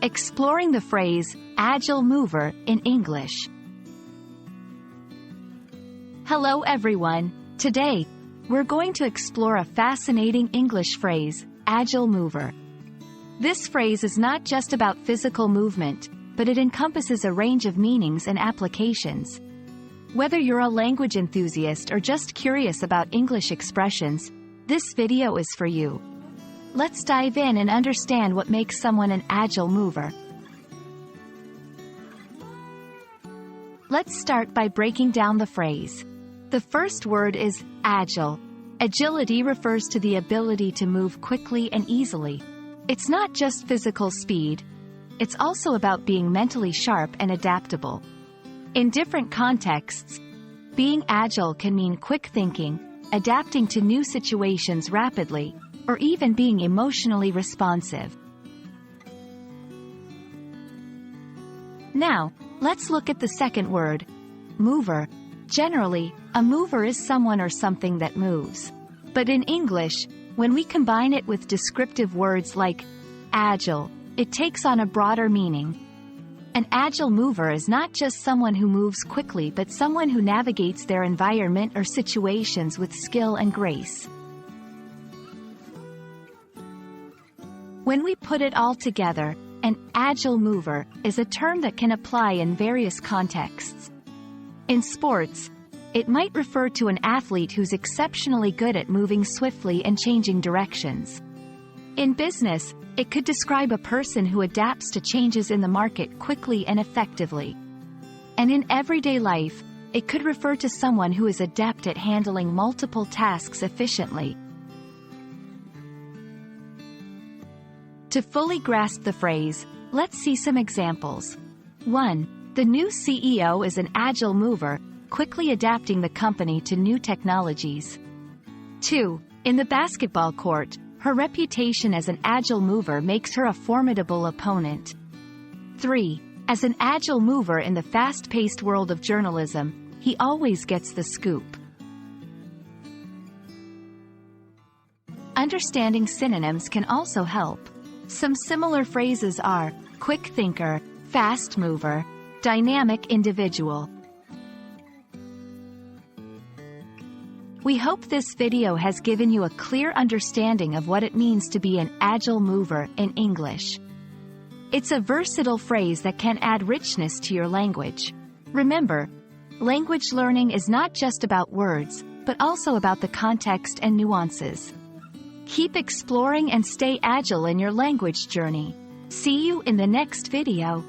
exploring the phrase agile mover in English. Hello everyone. Today, we're going to explore a fascinating English phrase, agile mover. This phrase is not just about physical movement, but it encompasses a range of meanings and applications. Whether you're a language enthusiast or just curious about English expressions, this video is for you. Let's dive in and understand what makes someone an agile mover. Let's start by breaking down the phrase. The first word is agile. Agility refers to the ability to move quickly and easily. It's not just physical speed. It's also about being mentally sharp and adaptable. In different contexts, being agile can mean quick thinking, adapting to new situations rapidly, or even being emotionally responsive. Now, let's look at the second word, mover. Generally, a mover is someone or something that moves. But in English, when we combine it with descriptive words like agile, it takes on a broader meaning. An agile mover is not just someone who moves quickly but someone who navigates their environment or situations with skill and grace. When we put it all together, an agile mover is a term that can apply in various contexts. In sports, it might refer to an athlete who's exceptionally good at moving swiftly and changing directions. In business, it could describe a person who adapts to changes in the market quickly and effectively. And in everyday life, it could refer to someone who is adept at handling multiple tasks efficiently. To fully grasp the phrase, let's see some examples. 1. The new CEO is an agile mover, quickly adapting the company to new technologies. 2. In the basketball court, her reputation as an agile mover makes her a formidable opponent. 3. As an agile mover in the fast-paced world of journalism, he always gets the scoop. Understanding synonyms can also help. Some similar phrases are quick thinker, fast mover, dynamic individual. We hope this video has given you a clear understanding of what it means to be an agile mover in English. It's a versatile phrase that can add richness to your language. Remember, language learning is not just about words, but also about the context and nuances. Keep exploring and stay agile in your language journey. See you in the next video.